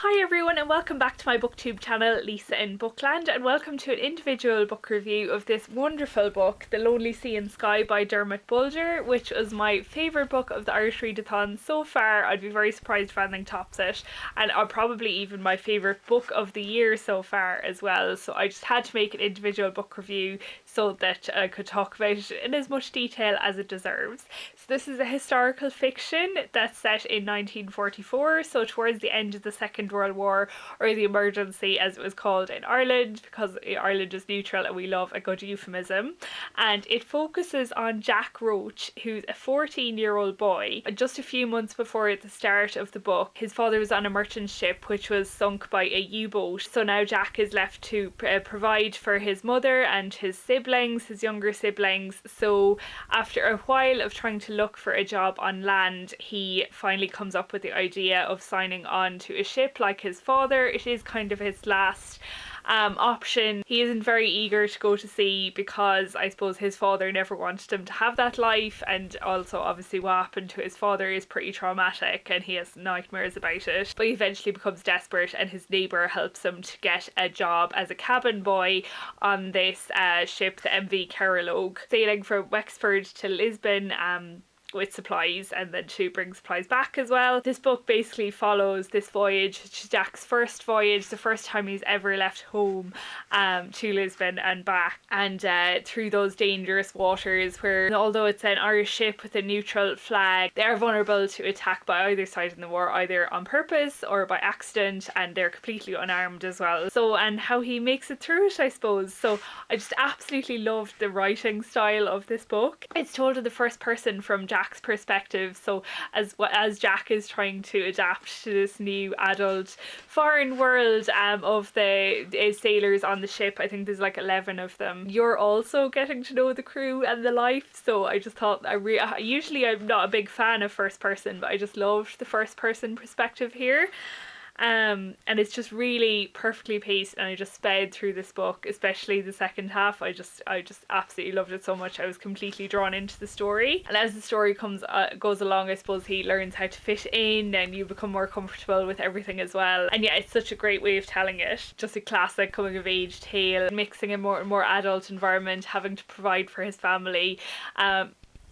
Hi everyone and welcome back to my booktube channel, Lisa in Bookland, and welcome to an individual book review of this wonderful book, The Lonely Sea and Sky by Dermot Bolger, which was my favourite book of the Irish Readathon so far. I'd be very surprised if anything tops it, and probably even my favourite book of the year so far as well. So I just had to make an individual book review so that I could talk about it in as much detail as it deserves. So this is a historical fiction that's set in 1944, so towards the end of the Second World War, or the emergency as it was called in Ireland, because Ireland is neutral and we love a good euphemism. And it focuses on Jack Roach, who's a 14-year-old boy. Just a few months before the start of the book, his father was on a merchant ship which was sunk by a U-boat, so now Jack is left to provide for his mother and his siblings, his younger siblings. So after a while of trying to look for a job on land, he finally comes up with the idea of signing on to a ship like his father. It is kind of his last option. He isn't very eager to go to sea because I suppose his father never wanted him to have that life, and also obviously what happened to his father is pretty traumatic and he has nightmares about it. But he eventually becomes desperate and his neighbour helps him to get a job as a cabin boy on this ship, the MV Carolog, sailing from Wexford to Lisbon with supplies, and then to bring supplies back as well. This book basically follows this voyage, which is Jack's first voyage, the first time he's ever left home to Lisbon and back, and through those dangerous waters where, although it's an Irish ship with a neutral flag, they're vulnerable to attack by either side in the war, either on purpose or by accident, and they're completely unarmed as well. So, and how he makes it through it, I suppose. So I just absolutely loved the writing style of this book. It's told in the first person from Jack's perspective, so as Jack is trying to adapt to this new adult foreign world of the sailors on the ship. I think there's like 11 of them. You're also getting to know the crew and the life, so I just thought usually I'm not a big fan of first person, but I just loved the first person perspective here. And it's just really perfectly paced, and I just sped through this book, especially the second half. I just absolutely loved it so much. I was completely drawn into the story, and as the story goes along, I suppose he learns how to fit in and you become more comfortable with everything as well. And yeah, it's such a great way of telling it. Just a classic coming of age tale, mixing a more adult environment, having to provide for his family,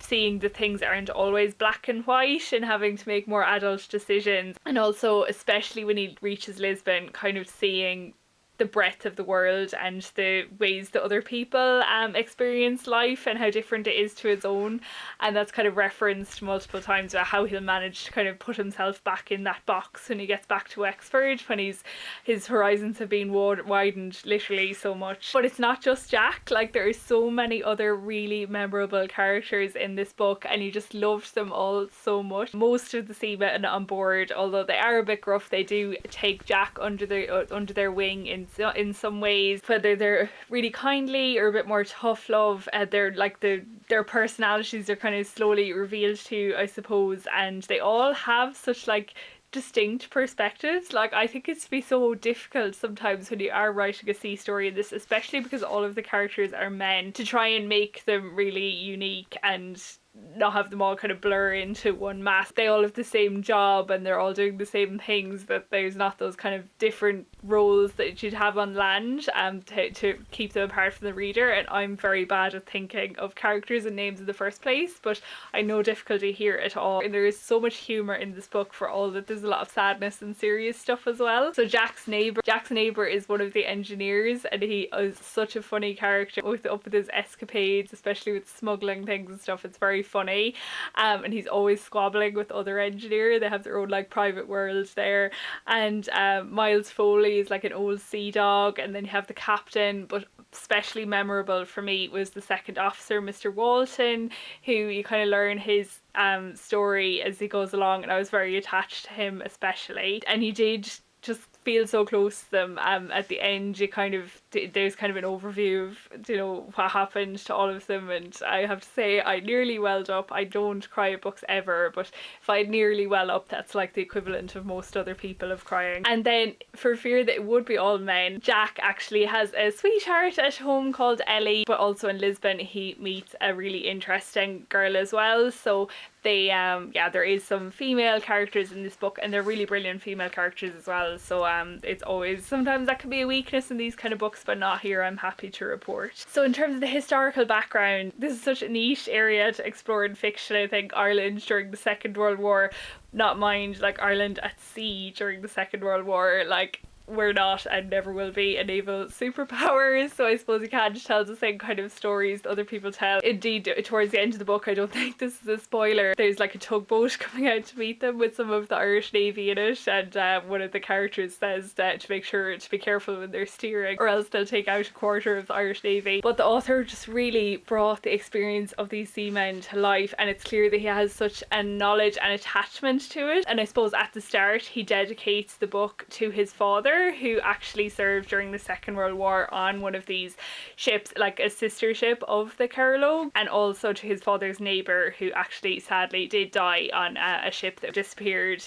seeing the things aren't always black and white and having to make more adult decisions, and also especially when he reaches Lisbon, kind of seeing the breadth of the world and the ways that other people experience life and how different it is to his own. And that's kind of referenced multiple times about how he'll manage to kind of put himself back in that box when he gets back to Wexford, when his horizons have been widened literally so much. But it's not just Jack, like there are so many other really memorable characters in this book, and you just loved them all so much. Most of the seamen on board, although they are a bit gruff, they do take Jack under their wing in some ways, whether they're really kindly or a bit more tough love. They're like their personalities are kind of slowly revealed to you, I suppose, and they all have such like distinct perspectives. Like, I think it's be so difficult sometimes when you are writing a sea story in this, especially because all of the characters are men, to try and make them really unique and not have them all kind of blur into one mass. They all have the same job and they're all doing the same things, that there's not those kind of different roles that you'd have on land to keep them apart from the reader. And I'm very bad at thinking of characters and names in the first place, but I no difficulty here at all. And there is so much humour in this book, for all that there's a lot of sadness and serious stuff as well. So Jack's neighbour is one of the engineers, and he is such a funny character with his escapades, especially with smuggling things and stuff. It's very funny, and he's always squabbling with other engineer. They have their own like private world there. And Miles Foley is like an old sea dog, and then you have the captain. But especially memorable for me was the second officer, Mr. Walton, who you kind of learn his story as he goes along, and I was very attached to him especially, and he did just feel so close to them. At the end, you kind of there's kind of an overview of what happened to all of them, and I have to say I nearly welled up. I don't cry at books ever, but if I nearly well up, that's like the equivalent of most other people of crying. And then, for fear that it would be all men, Jack actually has a sweetheart at home called Ellie, but also in Lisbon he meets a really interesting girl as well. So they yeah, there is some female characters in this book, and they're really brilliant female characters as well, so it's always, sometimes that can be a weakness in these kind of books, but not here, I'm happy to report. So in terms of the historical background, this is such a niche area to explore in fiction. I think Ireland during the Second World War, not mind like Ireland at sea during the Second World War, like we're not and never will be a naval superpower, so I suppose you can't tell the same kind of stories that other people tell. Indeed, towards the end of the book, I don't think this is a spoiler, there's like a tugboat coming out to meet them with some of the Irish Navy in it, and one of the characters says that to make sure to be careful when they're steering, or else they'll take out a quarter of the Irish Navy. But the author just really brought the experience of these seamen to life, and it's clear that he has such a knowledge and attachment to it. And I suppose at the start he dedicates the book to his father, who actually served during the Second World War on one of these ships, like a sister ship of the Carlow, and also to his father's neighbour, who actually sadly did die on a ship that disappeared,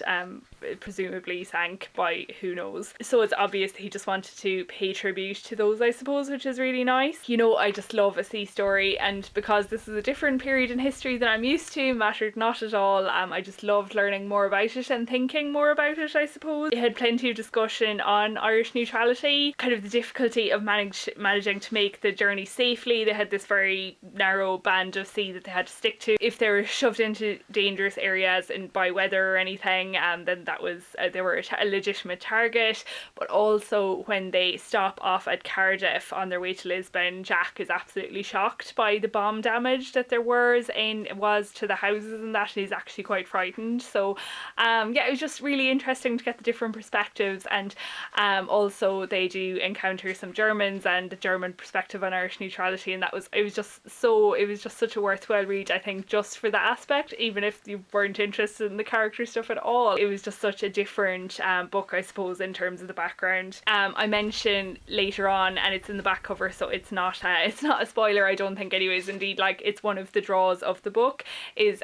presumably sank by who knows. So it's obvious that he just wanted to pay tribute to those, I suppose, which is really nice. You know, I just love a sea story, and because this is a different period in history than I'm used to, mattered not at all. I just loved learning more about it and thinking more about it, I suppose. It had plenty of discussion on Irish neutrality, kind of the difficulty of managing to make the journey safely. They had this very narrow band of sea that they had to stick to. If they were shoved into dangerous areas and by weather or anything, then that was they were a legitimate target. But also when they stop off at Cardiff on their way to Lisbon, Jack is absolutely shocked by the bomb damage that there was to the houses and that, and he's actually quite frightened. So yeah, it was just really interesting to get the different perspectives. And also they do encounter some Germans and the German perspective on Irish neutrality, and it was just such a worthwhile read, I think, just for that aspect. Even if you weren't interested in the character stuff at all, it was just such a different book, I suppose, in terms of the background. I mention later on, and it's in the back cover, so it's not a spoiler, I don't think, anyways. Indeed, like, it's one of the draws of the book is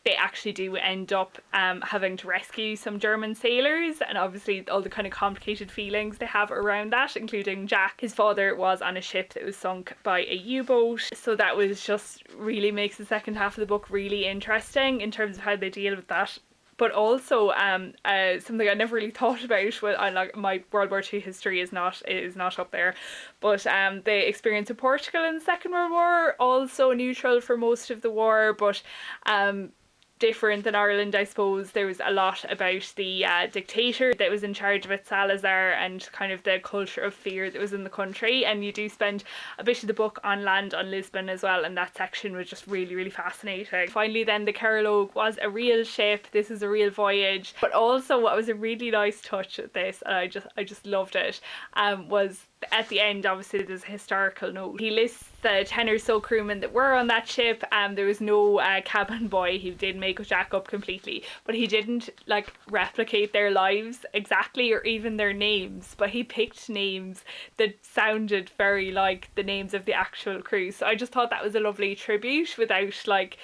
they actually do end up having to rescue some German sailors, and obviously all the kind of complicated feelings they have around that, including Jack. His father was on a ship that was sunk by a U-boat, so that was just really makes the second half of the book really interesting in terms of how they deal with that. But also something I never really thought about, like, my World War II history is not up there, but the experience of Portugal in the Second World War, also neutral for most of the war, but different than Ireland, I suppose. There was a lot about the dictator that was in charge of it, Salazar, and kind of the culture of fear that was in the country. And you do spend a bit of the book on land on Lisbon as well, and that section was just really, really fascinating. Finally then, the Carlow was a real ship. This is a real voyage. But also what was a really nice touch at this, and I just loved it, was at the end, obviously there's a historical note. He lists the 10 or so crewmen that were on that ship. There was no cabin boy. He did make Jack up completely, but he didn't like replicate their lives exactly or even their names, but he picked names that sounded very like the names of the actual crew. So I just thought that was a lovely tribute without like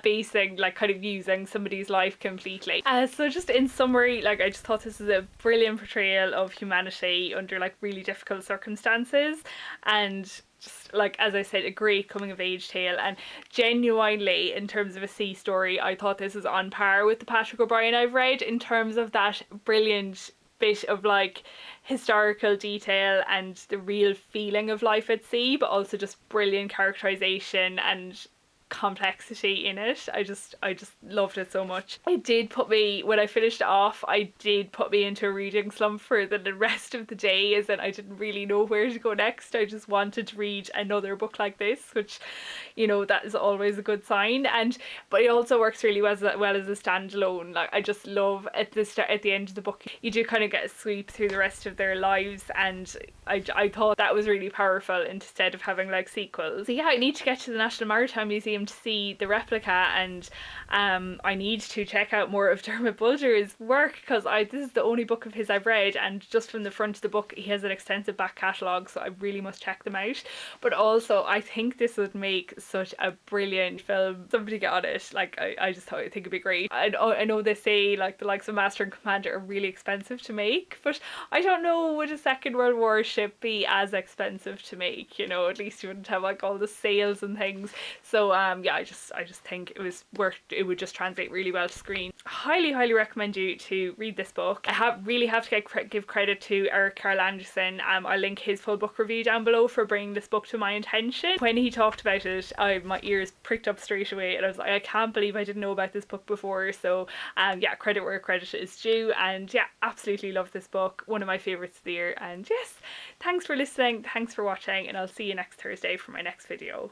basing, like, kind of using somebody's life completely. So just in summary, like, I just thought this is a brilliant portrayal of humanity under like really difficult circumstances, and just, like, as I said, a great coming of age tale. And genuinely, in terms of a sea story, I thought this was on par with the Patrick O'Brien I've read in terms of that brilliant bit of like historical detail and the real feeling of life at sea, but also just brilliant characterization and complexity in it. I just loved it so much. It did put me, when I finished it off, into a reading slump for the rest of the day, as in I didn't really know where to go next. I just wanted to read another book like this, which, you know, that is always a good sign. But it also works really well as a standalone. Like, I just love at the end of the book, you do kind of get a sweep through the rest of their lives, and I thought that was really powerful instead of having like sequels. So yeah, I need to get to the National Maritime Museum to see the replica, and I need to check out more of Dermot Bolger's work, because this is the only book of his I've read, and just from the front of the book he has an extensive back catalogue, so I really must check them out. But also I think this would make such a brilliant film. Somebody get on it. Like, I think it'd be great. I know they say like the likes of Master and Commander are really expensive to make, but I don't know, would a Second World War ship be as expensive to make? You know, at least you wouldn't have like all the sails and things. So yeah, I just think it would just translate really well to screen. Highly recommend you to read this book. I really have to give credit to Eric Carl Anderson. I'll link his full book review down below for bringing this book to my attention. When he talked about it, my ears pricked up straight away, and I was like, I can't believe I didn't know about this book before. So yeah, credit where credit is due, and yeah, absolutely love this book. One of my favourites of the year. And yes, thanks for listening, thanks for watching, and I'll see you next Thursday for my next video.